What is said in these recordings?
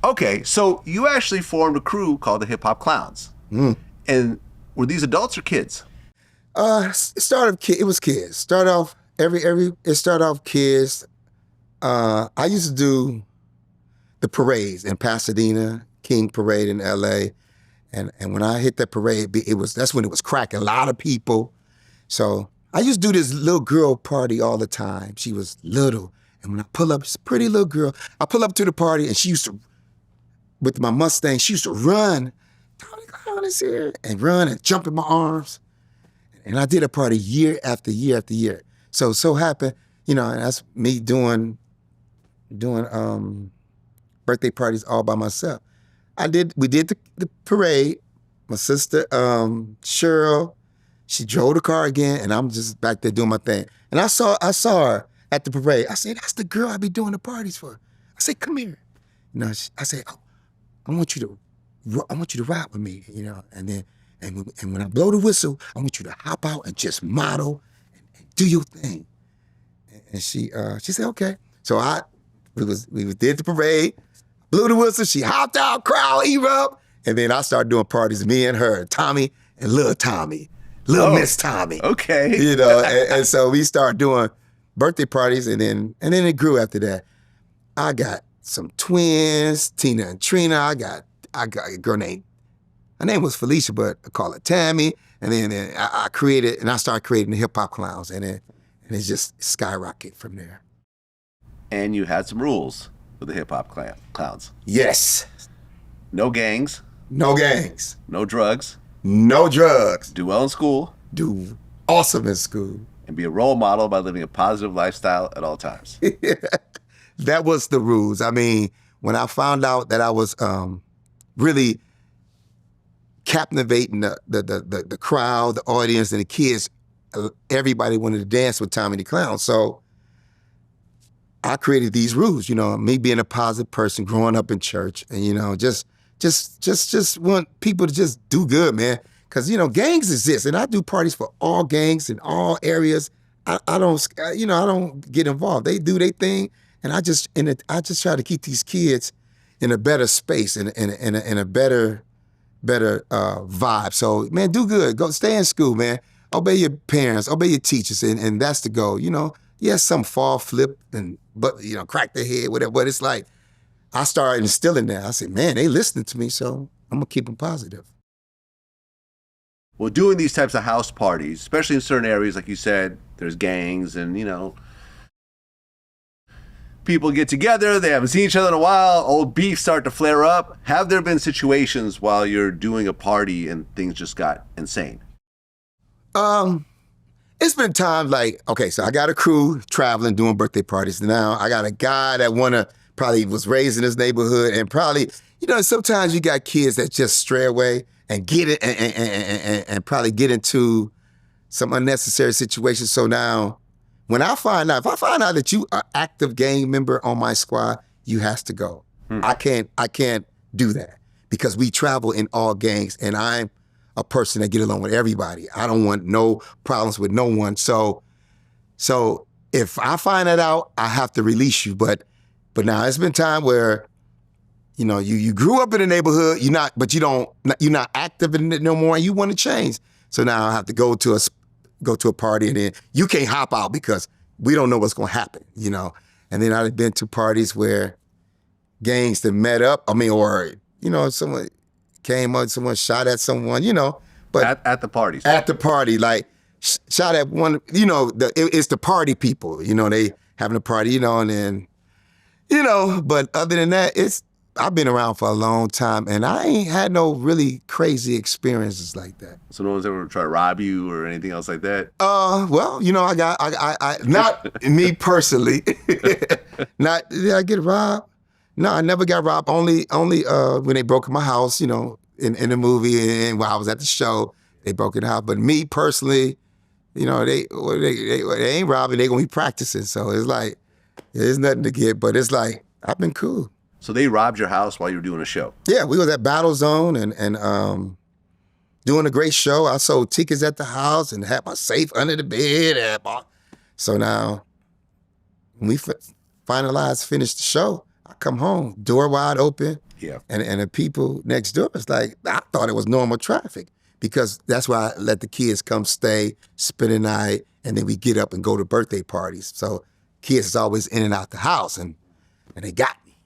Okay, so you actually formed a crew called the Hip Hop Clowns. And were these adults or kids? It was kids. It started off kids. I used to do the parades in Pasadena, King Parade in LA. And when I hit that parade, that's when it was cracking, a lot of people. So I used to do this little girl party all the time. She was little. And when I pull up, she's a pretty little girl. I pull up to the party and she used to, with my Mustang, she used to run. Tony Clown is here. And run and jump in my arms. And I did a party year after year after year. So happened, and that's me doing birthday parties all by myself. We did the parade. My sister, Cheryl, she drove the car again, and I'm just back there doing my thing. And I saw her at the parade. I said, that's the girl I be doing the parties for. I said, come here. I said, oh, I want you to ride with me, and when I blow the whistle, I want you to hop out and just model and do your thing. And she said, okay. So we did the parade, blew the whistle, she hopped out, crowd erupt, and then I started doing parties, me and her, Tommy and Little Tommy, Miss Tommy. Okay. And so we started doing birthday parties, and then it grew after that. I got some twins, Tina and Trina. I got a girl named, her name was Felicia, but I call her Tammy. And then I started creating the Hip Hop Clowns, and it just skyrocketed from there. And you had some rules with the Hip Hop Clowns. Yes. No gangs. No gangs. No drugs. No drugs. Do well in school. Do awesome in school. And be a role model by living a positive lifestyle at all times. That was the rules. I mean, when I found out that I was really captivating the crowd, the audience, and the kids, everybody wanted to dance with Tommy the Clown. So I created these rules, me being a positive person, growing up in church, and just want people to just do good, man. Because gangs exist, and I do parties for all gangs in all areas. I don't get involved. They do their thing, and I just try to keep these kids in a better space and in a better vibe. So, man, do good. Go stay in school, man. Obey your parents, obey your teachers, and that's the goal. Yes, some fall, flip, but crack their head, whatever. But it's like I started instilling that. I said, man, they listening to me, so I'm gonna keep them positive. Well, doing these types of house parties, especially in certain areas, like you said, there's gangs and, people get together, they haven't seen each other in a while, old beef start to flare up. Have there been situations while you're doing a party and things just got insane? It's been times like, okay, so I got a crew traveling, doing birthday parties. Now I got a guy that probably was raised in this neighborhood, and probably, sometimes you got kids that just stray away and get it and probably get into some unnecessary situations. So now, if I find out that you are active gang member on my squad, you has to go. I can't do that because we travel in all gangs, and I'm a person that get along with everybody. I don't want no problems with no one. So if I find that out, I have to release you. But now it's been time where, you grew up in the neighborhood, you're not active in it no more, and you want to change. So now I have to go to a party, and then you can't hop out because we don't know what's going to happen, And then I've been to parties where gangs that met up, someone came up, someone shot at someone, but at the parties. At the party, like shot at one, it's the party people, they having a party, and then, but other than that, I've been around for a long time, and I ain't had no really crazy experiences like that. So no one's ever tried to rob you or anything else like that? Well, I not me personally. Did I get robbed? No, I never got robbed. Only when they broke in my house, in the movie, and while I was at the show, they broke in the house. But me personally, they ain't robbing. They gonna be practicing. So it's like there's nothing to get. But it's like I've been cool. So they robbed your house while you were doing a show? Yeah, we was at Battle Zone and doing a great show. I sold tickets at the house and had my safe under the bed. So now, when we finished the show, I come home, door wide open, Yeah. and the people next door was like, I thought it was normal traffic because that's why I let the kids come stay, spend the night, and then we get up and go to birthday parties. So kids is always in and out the house, and they got me.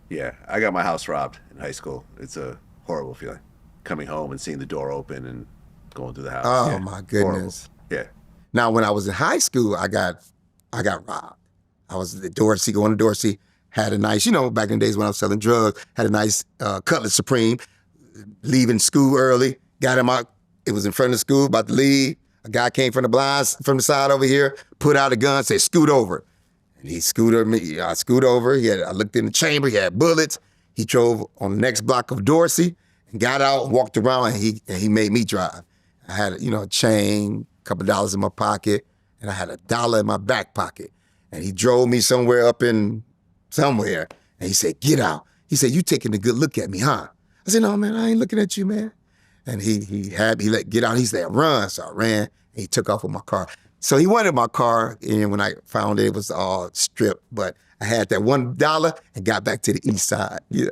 Yeah. I got my house robbed in high school. It's a horrible feeling. Coming home and seeing the door open and going through the house. Oh Yeah. my goodness. Horrible. Yeah. Now, when I was in high school, I got robbed. I was at Dorsey, going to Dorsey, had a nice, back in the days when I was selling drugs, had a nice Cutlass Supreme, leaving school early, got him out, it was in front of the school, about to leave. A guy came from the blinds, from the side over here, put out a gun, said, scoot over. And he scooted me, I scoot over, I looked in the chamber, he had bullets. He drove on the next block of Dorsey and got out, walked around, and he made me drive. I had, a chain, a couple dollars in my pocket, and I had $1 in my back pocket. And he drove me somewhere, and he said, get out. He said, you taking a good look at me, huh? I said, no, man, I ain't looking at you, man. And he let get out. He said, run. So I ran, and he took off with my car. So he wanted my car, and when I found it was all stripped, but I had that $1 and got back to the east side. Yeah.